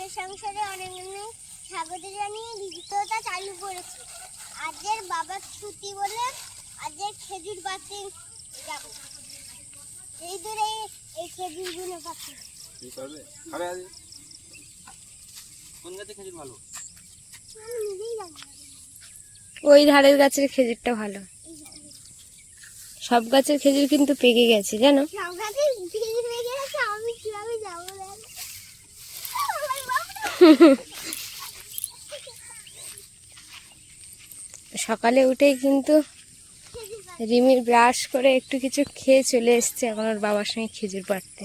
আমাদের সংসারে অনেক স্বাগত জানিয়ে দ্বিতীয়তা চালু করেছি। আজকের বাবার ছুটি বলে আজকের খেজুর পাড়তে যাব। এই ধরে এই খেজুরগুলো পাচ্ছি। কি করবে? খাবে আজ? কোন গাছে খেজুর ভালো? আমি নিজেই জানি না। ওই ধারের গাছের খেজুরটা ভালো। সব গাছের খেজুর কিন্তু পেকে গেছে জানো। সব গাছের খেজুর পেকে গেছে, আমি কিভাবে যাবো? সকালে উঠেই কিন্তু রিমির ব্রাশ করে একটু কিছু খেয়ে চলে এসছে এখন ওর বাবার সঙ্গে খেজুর পাড়তে।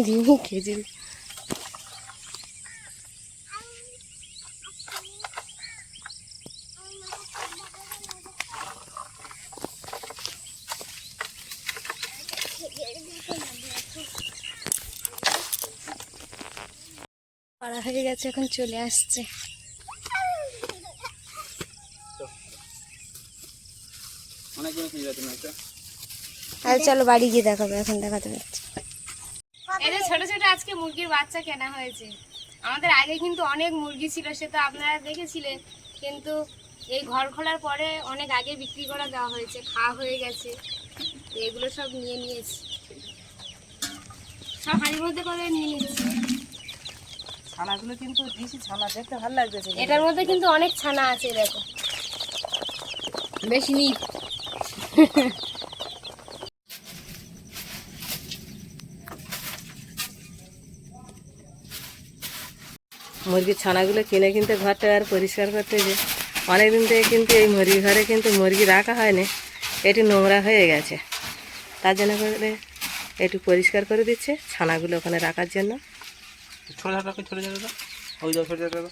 রিমি খেজুর পাড়া হয়ে গেছে, এখন চলে আসছে। অনেকগুলো খেজুর আছে না একটা? আরে চলো বাড়ি গিয়ে দেখাবে, এখন দেখাতে পারছি। এই যে ছোট ছোট আজকে মুরগির বাচ্চা কেনা হয়েছে। আমাদের আগে কিন্তু অনেক মুরগি ছিল, সে তো আপনারা দেখেছিলেন, কিন্তু এই ঘর খোলার পরে অনেক আগে বিক্রি করে দেওয়া হয়েছে, খাওয়া হয়ে গেছে। তো এগুলো সব নিয়ে নিয়েছি, সব হাঁড়ির মধ্যে করে নিয়ে নিয়েছি। ছানাগুলো কিন্তু দিয়েছি, ছানা দেখতে ভালো লাগতেছে। এটার মধ্যে কিন্তু অনেক ছানা আছে, দেখো বেশি নি। মুরগির ছানাগুলো কিনে কিন্তু ঘরটা আর পরিষ্কার করতে যে অনেকদিন থেকে কিন্তু এই মুরগি ঘরে কিন্তু মুরগি রাখা হয়নি, এটি নোংরা হয়ে গেছে। তার জন্য করে একটু পরিষ্কার করে দিচ্ছে ছানাগুলো ওখানে রাখার জন্য। ছোট ছোট ছোট ছোট ওই যাও ছোট ছোট।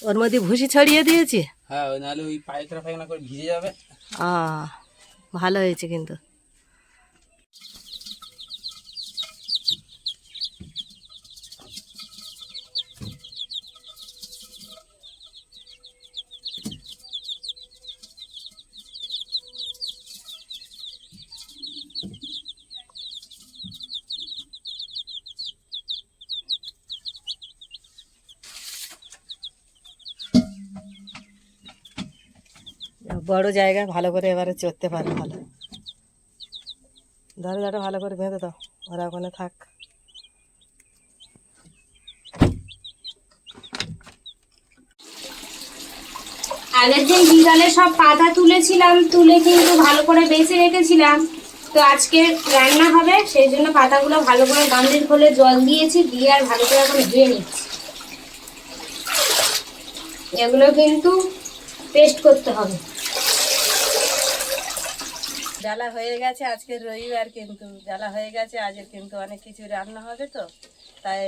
ওর মধ্যে ভুসি ছড়িয়ে দিয়েছি। হ্যাঁ, ওই নাহলে ওই পায়খানা ফায়খানা করে ভিজে যাবে। ভালো হয়েছে কিন্তু। বড় জায়গা, ভালো করে এবারে চড়তে পারে। ভালো দরজাটা ভালো করে বেঁধে দাও, ওরা ওখানে থাক। আগের দিন বিকালে সব পাতা তুলেছিলাম, তুলে কিন্তু ভালো করে বেছে রেখেছিলাম। তো আজকে রান্না হবে, সেই জন্য পাতাগুলো ভালো করে গামলির খোলে জল দিয়েছি, দিয়ে আর ভালো করে এখন ধুয়ে নিচ্ছি। এগুলো কিন্তু পেস্ট করতে হবে। জ্বালা হয়ে গেছে, আজকে রবিবার কিন্তু জ্বালা হয়ে গেছে। আজকে কিন্তু অনেক কিছু রান্না হবে, তো তাই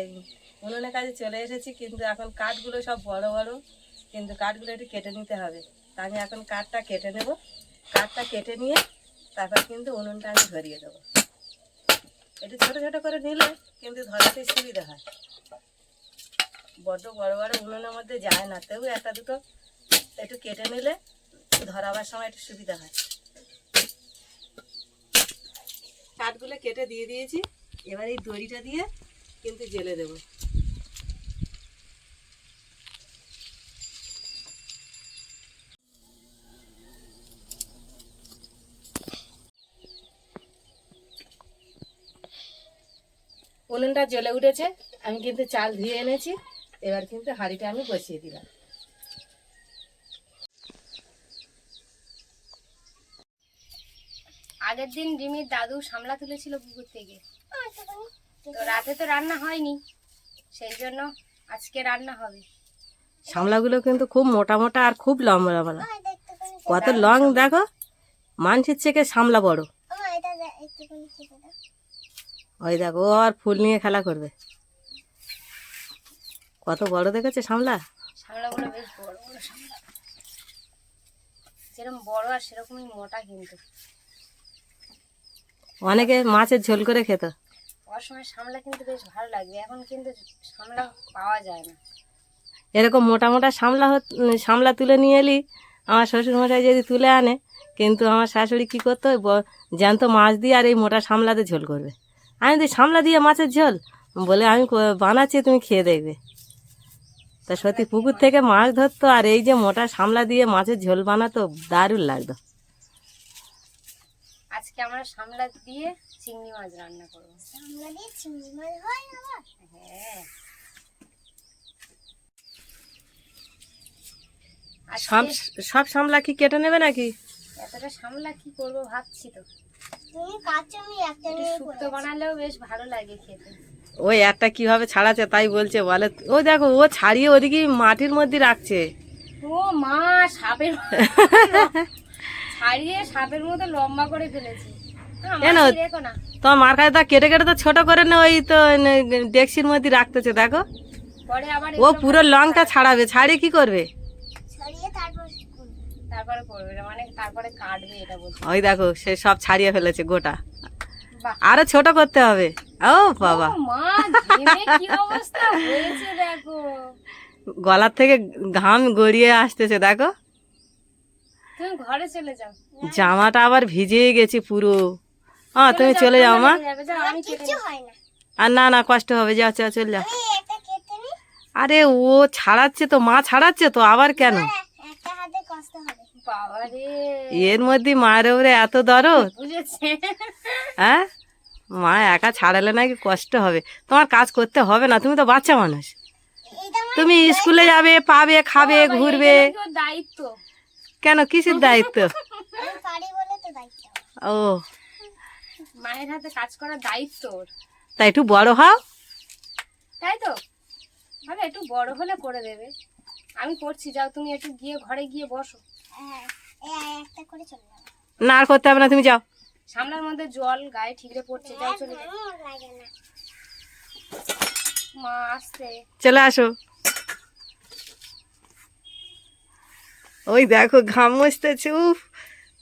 উনুনের কাছে চলে এসেছি। কিন্তু এখন কাঠগুলো সব বড় বড়, কিন্তু কাঠগুলো একটু কেটে নিতে হবে। তা আমি এখন কাঠটা কেটে নেব। কাঠটা কেটে নিয়ে তারপর কিন্তু উনুনটা আমি ধরিয়ে দেবো। একটু ছোটো ছোটো করে নিলে কিন্তু ধরাতে সুবিধা হয়। বড্ড বড় বড় উনুনের মধ্যে যায় না, তবু একটা দুটো একটু কেটে নিলে ধরাবার সময় একটু সুবিধা হয়। কাঠগুলো কেটে দিয়ে দিয়েছি, এবার এই দড়িটা দিয়ে কিন্তু জেলে দেব। উনুনটা জ্বলে উঠেছে, আমি কিন্তু চাল ধুয়ে এনেছি। এবার কিন্তু হাঁড়িটা আমি বসিয়ে দিলাম। আগে আগের দিন রিমির দাদু সামলা তুলেছিল পুকুর থেকে, একটুখানি তো রাতে তো রান্না হয়নি, সেই জন্য আজকে রান্না হবে। সামলাগুলো কিন্তু খুব মোটা মোটা আর খুব লম্বা লম্বা। এটা একটুখানি কত লং দেখো, মানুষের থেকে সামলা বড়। এটা একটুখানি কেটে দাও। ওই দেখো ও আর ফুল নিয়ে খেলা করবে। কত বড় দেখেছে সামলা। সামলাগুলো বেশ বড় বড় সামলা, যেরকম বড় আর সেরকমই মোটা কিন্তু। অনেকে মাছের ঝোল করে খেত। অসময় সামলা কিন্তু বেশ ভালো লাগবে, এখন কিন্তু সামলা পাওয়া যায় না। এরকম মোটা মোটা সামলা তুলে নিয়ে এলি আমার শ্বশুরমশাই যদি তুলে আনে, কিন্তু আমার শাশুড়ি কী করতো, জ্যান্ত মাছ দিয়ে আর এই মোটা সামলাতে ঝোল করবে। আমি তো সামলা দিয়ে মাছের ঝোল বলে, আমি বানাচ্ছি তুমি খেয়ে দেখবে। তা সত্যি পুকুর থেকে মাছ ধরতো আর এই যে মোটা সামলা দিয়ে মাছের ঝোল বানাতো, দারুণ লাগতো। আজকে আমরা সামলা দিয়ে চিংড়ি মাছ রান্না করবো। আমরা দিয়ে চিংড়ি মাছ হয় আবার? হ্যাঁ, সব সব সামলা কি কেটে নেবে নাকি? এতটা সামলা কি করব ভাবছি তো। তুমি কাঁচা, আমি একটা একটু নিয়ে শুক্তো বানালেও বেশ ভালো লাগে খেতে। ওই একটা কিভাবে ছাড়াচ্ছে তাই বলছে, বলে ও দেখো ও ছাড়িয়ে ওদিকে মাটির মধ্যে রাখছে। ও মা, সাপের ছাড়িয়ে সাপের মতো লম্বা করে ফেলেছি। কেন? দেখো না, তোমার মার কাছে তা কেটে কেটে তো ছোট করে না, ওই তো ডেক্সির মধ্যে রাখতেছে দেখো। পরে আবার ও পুরো লংটা ছাড়াবে, ছাড়িয়ে কি করবে? ছড়িয়ে তারপর তারপরে করবে না, মানে তারপরে কাটবে, এটা বলছি। ওই দেখো সে সব ছাড়িয়ে ফেলেছে গোটা। বাহ, আরো ছোট করতে হবে। ও বাবা, ও মা, ঘেমে কি অবস্থা হয়েছে দেখো। গলার থেকে ঘাম গড়িয়ে আসতেছে দেখো। তুমি ঘরে চলে যাও। জামাটা আবার ভিজেই গেছে পুরো। তুমি চলে যাও মা। যাও, আমি কেটে কিচ্ছু হয় না। আর না না, কষ্ট হবে, যাও চল চল যাও। আমি একটা কেটে নি, আরে ও ছাড়াচ্ছে তো, মা ছাড়াচ্ছে তো, আবার কেন? একটা হাতে কষ্ট হবে। বাবা রে, এর মধ্যে মায়ের ওপরে এত দরদ। বুঝেছে। হ্যাঁ, মা একা ছাড়ালে নাকি কষ্ট হবে। তোমার কাজ করতে হবে না, তুমি তো বাচ্চা মানুষ। এইটা আমার তুমি স্কুলে যাবে, পাবে, খাবে, বাবা, ঘুরবে। এটা নাকি ওর দায়িত্ব। কেন, কিসের দায়িত্ব? আমি পারি বলে তো দায়িত্ব। ও মায়ের হাতে কাজ করার দায়িত্ব ওর। তাই একটু বড় হও। তাই তো, ভাবে একটু বড় হলে করে দেবে। আমি করছি, যাও তুমি একটু গিয়ে ঘরে গিয়ে বসো। হ্যাঁ, এই একটা করে চলে যাবো। না আর করতে হবে না, তুমি যাও। সামলার মধ্যে জল গায়ে ঠিকরে পড়ছে, যাও চলে যাও। আমার লাগে না। মা আসছে। চলে আসো। ওই দেখো ঘাম মুছতেছে, উফ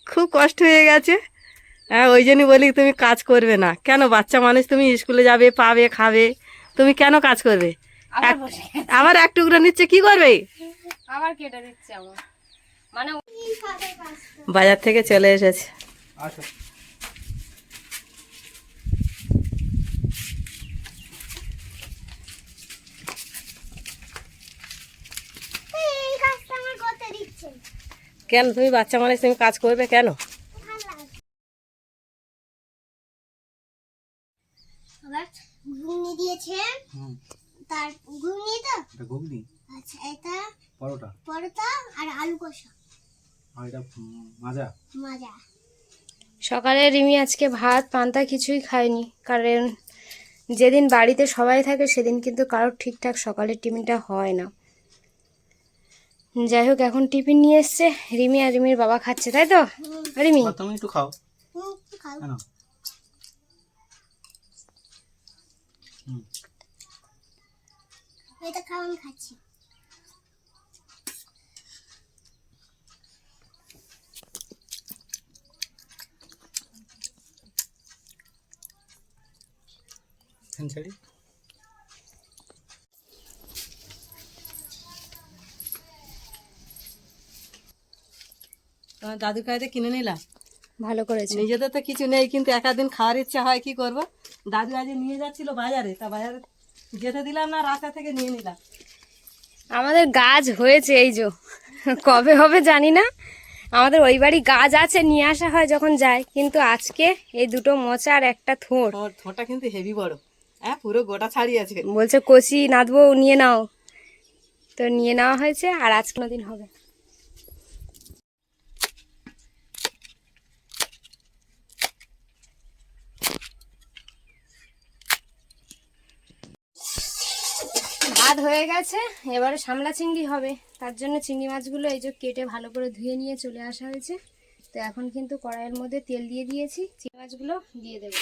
খুব কষ্ট হয়ে গেছে। হ্যাঁ, ওই জন্যই বলি তুমি কাজ করবে না। কেন, বাচ্চা মানুষ, তুমি স্কুলে যাবে, পাবে, খাবে, তুমি কেন কাজ করবে? আবার বসে গেছে। আবার এক টুকরো নিচ্ছে, কি করবে? আবার কেটে দিচ্ছে আমার, মানে এই ফাঁকে কাজটা। বাজার থেকে চলে এসেছে। আসো। এই কাজটা আমার করতে দিচ্ছে। কেন, তুমি বাচ্চা মানুষ, তুমি কাজ করবে কেন? ভালো লাগে। আবার ঘুগনি দিয়েছে, হুম, তার ঘুগনি তো। এটা ঘুগনি, আচ্ছা, এটা পরোটা, পরোটা আর আলু কষা, আর এটা মাজা। মজা। সকালে রিমি আজকে ভাত পান্তা কিছুই খায়নি, কারণ যেদিন বাড়িতে সবাই থাকে সেদিন কিন্তু কারোর ঠিকঠাক সকালের টিফিনটা হয় না। যাই হোক, এখন টিফিন নিয়ে এসছে, রিমি আর রিমির বাবা খাচ্ছে, তাই তো রিমি? আর তুমি একটু খাও। খাও। কেন? হুম, এটা খাও, আমি খাচ্ছি। ফ্যান ছাড়ি। তোমার দাদুর কাছে কিনে নিলাম। ভালো করেছে। নিজেদের তো কিছু নেই, কিন্তু একাদিন খাওয়ার ইচ্ছা হয়, কি করব। দাদু আজ নিয়ে যাচ্ছিল বাজারে, তা বাজারে যেতে দিলাম না, রাস্তা থেকে নিয়ে নিলাম। আমাদের গাছ হয়েছে, এই যে কবে হবে জানি না। আমাদের ওই বাড়ি গাছ আছে, নিয়ে আসা হয় যখন যায়, কিন্তু আজকে এই দুটো মোচা আর একটা থোড়। ওর ঠোঁটটা কিন্তু হেভি বড়, হ্যাঁ পুরো গোটা ছাড়িয়ে আছে। বলছে কচি নাদবো, নিয়ে নাও, তো নিয়ে নেওয়া হয়েছে, আর আজ কোনোদিন হবে। ভাত হয়ে গেছে, এবারে শামলা চিংড়ি হবে। তার জন্য চিংড়ি মাছগুলো এই যে কেটে ভালো করে ধুয়ে নিয়ে চলে আসা হয়েছে। তো এখন কিন্তু কড়াইয়ের মধ্যে তেল দিয়ে দিয়েছি, চিংড়ি মাছগুলো দিয়ে দেবো।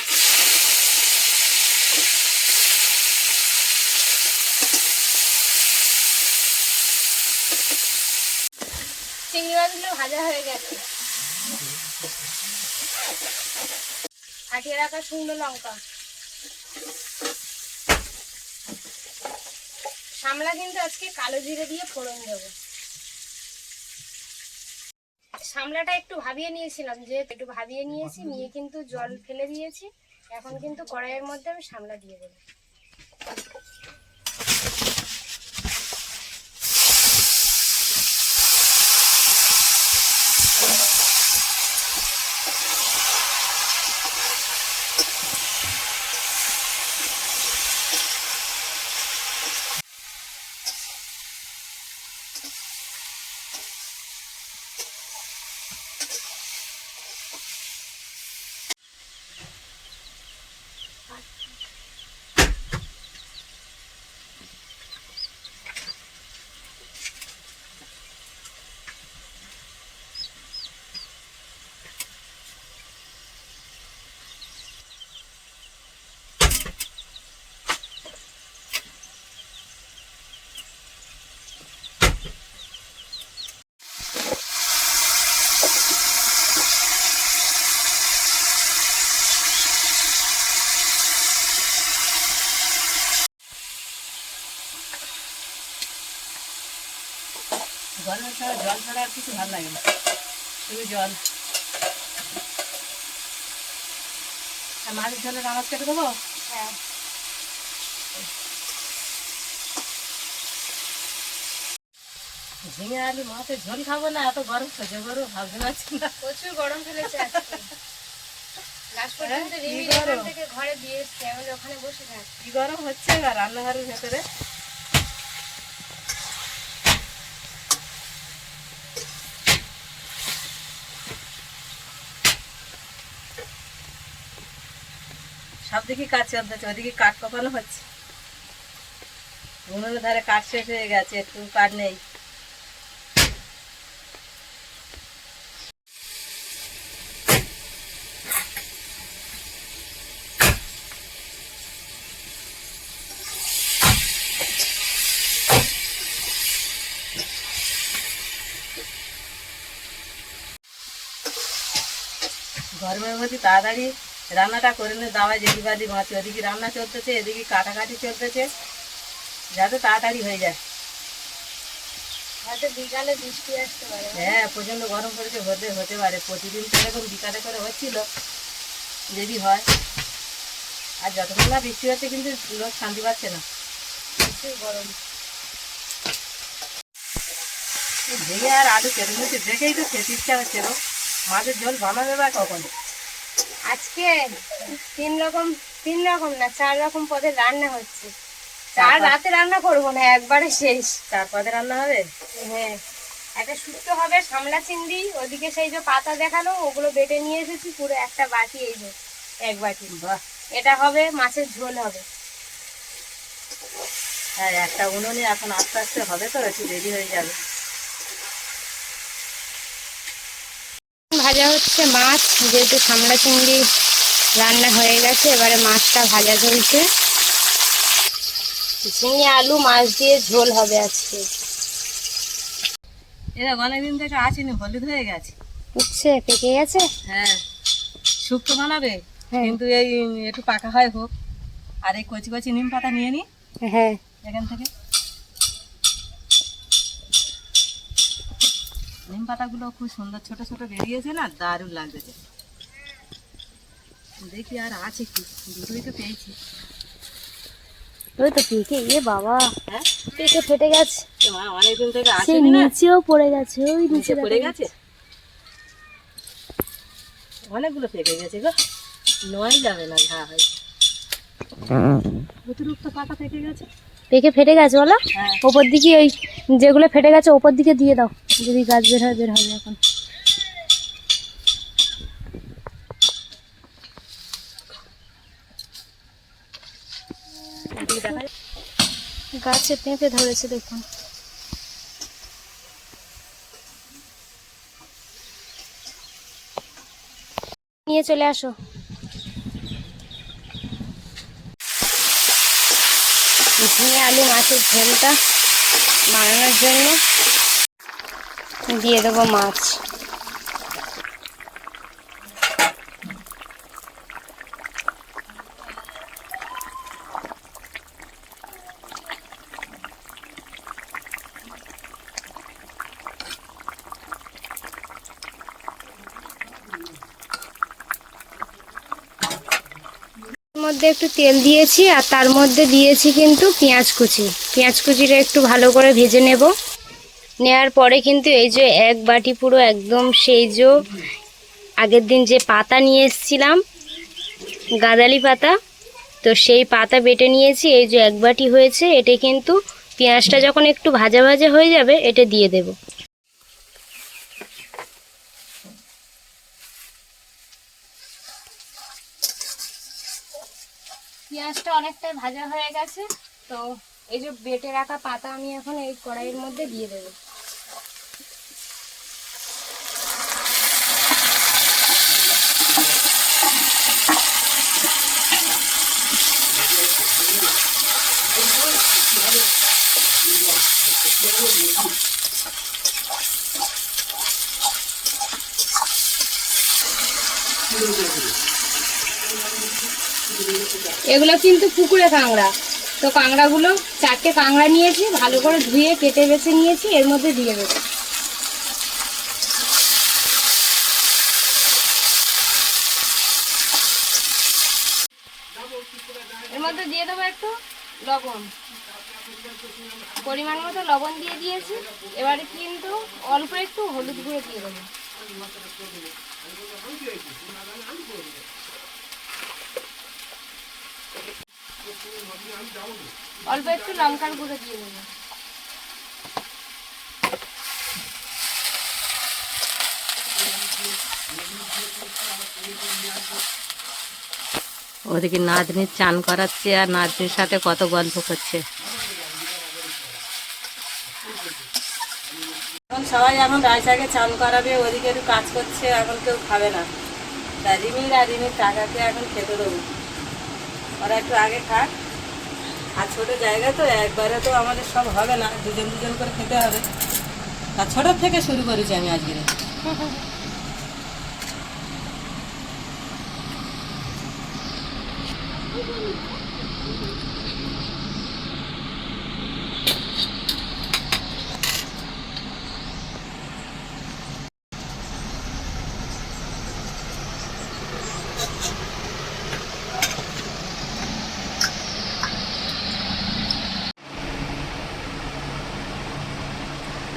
চিংড়ি মাছগুলো ভাজা হয়ে গেছে। ফাটিয়ে রাখা শুকনো লঙ্কা, শামলা কিন্তু আজকে কালো জিরে দিয়ে ফোড়ন দেবো। শামলাটা একটু ভাবিয়ে নিয়েছিলাম, যে একটু ভাবিয়ে নিয়েছি, নিয়ে কিন্তু জল ফেলে দিয়েছি। এখন কিন্তু কড়াইয়ের মধ্যে আমি শামলা দিয়ে দেবো। জল ছাড়া আর কিছু ভালো লাগে না, শুধু জল। আর মাছের ঝোলের আনাজ কেটে দেবো। হ্যাঁ, ঝিঙে আলু মাছের ঝোল খাবো না, এত গরম সহ্য করবো ভাবতে পারছি না। প্রচুর গরম ফেলেছে আজকে। লাস্ট পর্যন্ত রিমি এখান থেকে ঘরে দিয়ে এসছে, আমি ওখানে বসে থাকি। কি গরম হচ্ছে এবার রান্নাঘরের ভেতরে। সব দিকে কাজ চলতেছে, ওদিকে কাঠ কপানো হচ্ছে। উনুনের ধারে কাঠ শেষ হয়ে গেছে, একটু কাঠ নেই। গরমের মধ্যে তাড়াতাড়ি রান্নাটা করে নিয়ে দাওয়ায় যেদি বাদি বাঁচি, ওদিকে রান্না চলতেছে, এদিকে কাটাকাটি চলতেছে, যাতে তাড়াতাড়ি হয়ে যায়। হয়তো বিকালে বৃষ্টি আসতে পারে। হ্যাঁ, প্রচণ্ড গরম পড়েছে, হতে পারে। প্রতিদিন তো এরকম বিকালে করে হচ্ছিল, যদি হয়। আর যতক্ষণ না বৃষ্টি হচ্ছে কিন্তু লোক শান্তি পাচ্ছে না, প্রচুর গরম। ভেঙে আর আলু কেটে নিচ্ছে, দেখেই তো খেতে ইচ্ছা হচ্ছে। মাছের ঝোল বানাবে বা কখন? আজকে তিন রকম না 4 রকম পদের রান্না হচ্ছে। আর রাতে রান্না করবো না, একবারে শেষ। 4 পদে রান্না হবে। হ্যাঁ, একটা শুক্তো হবে, শামলা চিংড়ি, ওদিকে সেই যে পাতা দেখালো ওগুলো বেটে নিয়ে এসেছি, পুরো একটা বাটি, এই যে 1 বাটি। বাহ, এটা হবে, মাছের ঝোল হবে। হ্যাঁ, একটা উনুনে এখন আস্তে আস্তে হবে, তো একটু দেরি হয়ে যাবে। ভাজা হচ্ছে মাছ, যেহেতু শামলা চিংড়ি রান্না হয়ে গেছে, এবারে মাছটা ভাজা চলছে। ঝিঙে আলু মাছ দিয়ে ঝোল হবে আজকে। এরা অনেকদিন থেকে আসেনি, হলুদ হয়ে গেছে। উঠছে, পেকে গেছে। হ্যাঁ, শুক্তো বানাবে, হ্যাঁ। কিন্তু এই একটু পাকা হয় হোক। আর এই কচি কচি নিম পাতা নিয়ে নি হ্যাঁ, এখান থেকে। নিম পাতাগুলো খুব সুন্দর ছোট ছোট বেরিয়েছে না, দারুণ লাগতেছে। দেখি আর আছে কি, দুটোই তো পেয়েছি। ওই তো পেকে, বাবা, হ্যাঁ, পেকে ফেটে গেছে। মা অনেকদিন থেকে সে আসেনি না, নিচেও পড়ে গেছে, ওই নিচে পড়ে গেছে। অনেকগুলো পেকে গেছে গো, নয় যাবে না, ঘা হয়েছে। অতিরিক্ত পাতা পেকে গেছে। পেকে ফেটে গেছে বলো। হ্যাঁ, ওপর দিকে ওই যেগুলো ফেটে গেছে ওপর দিকে দিয়ে দাও, যদি গাছ বের হবে এখন। গাছে পেঁপে ধরেছে দেখুন। নিয়ে চলে আসো। ঝিঙে আলু মাছের ঝোলটা বানানোর জন্য দিয়ে দেবো মাছ। মধ্যে একটু তেল দিয়েছি আর তার মধ্যে দিয়েছি কিন্তু পেঁয়াজ কুচি। পেঁয়াজ কুচিটা একটু ভালো করে ভেজে নেব। নেওয়ার পরে কিন্তু এই যে এক বাটি পুরো একদম সেই যে আগের দিন যে পাতা নিয়ে এসেছিলাম গাঁদালি পাতা, তো সেই পাতা বেটে নিয়েছি। এই যে এক বাটি হয়েছে। এটা কিন্তু পেঁয়াজটা যখন একটু ভাজা ভাজা হয়ে যাবে এটা দিয়ে দেব। পেঁয়াজটা অনেকটাই ভাজা হয়ে গেছে, তো এই যে বেটে রাখা পাতা আমি এখন এই কড়াইয়ের মধ্যে দিয়ে দেব। এগুলো কিন্তু পুকুরে কাঁকড়া, তো কাঁকড়াগুলো 4টে কাঁকড়া নিয়েছি, ভালো করে ধুয়ে কেটে বেছে নিয়েছি, এর মধ্যে দিয়ে দেবো। এর মধ্যে দিয়ে দেবো একটু লবণ, পরিমাণ মতো লবণ দিয়ে দিয়েছি। এবারে কিন্তু অল্প একটু হলুদ গুঁড়ো দিয়ে দেবো। অল্প একটু লঙ্কার গুঁড়ো দিয়ে দেবো। ওদিকে নাতনির চান করাচ্ছে আর নাতনির সাথে কত গল্প করছে। এখন সবাই এখন রায়সাকে চান করাবে, ওদিকে একটু কাজ করছে, এখন কেউ খাবে না। তা রিমির আর রিমির টাকাকে এখন খেতে দেবো, ওরা একটু আগে খাক। আর ছোটো জায়গা তো একবারে তো আমাদের সব হবে না, দুজন দুজন করে খেতে হবে। তা ছোটোর থেকে শুরু করেছি আমি আজকে।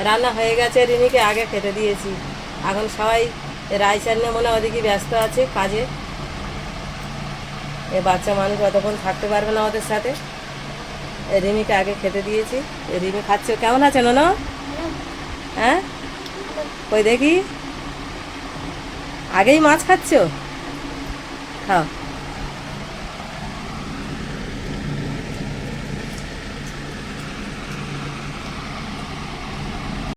রান্না হয়ে গেছে, রিমিকে আগে খেতে দিয়েছি। এখন সবাই রায়চান নিয়ে মনে হয় ওদিকে ব্যস্ত আছে কাজে। এ বাচ্চা মানুষ অতক্ষণ থাকতে পারবে না ওদের সাথে। রিমিকে আগে খেতে দিয়েছি। রিমি খাচ্ছে। কেমন আছে ননো? হ্যাঁ, কই দেখি, আগেই মাছ খাচ্ছ? খাও।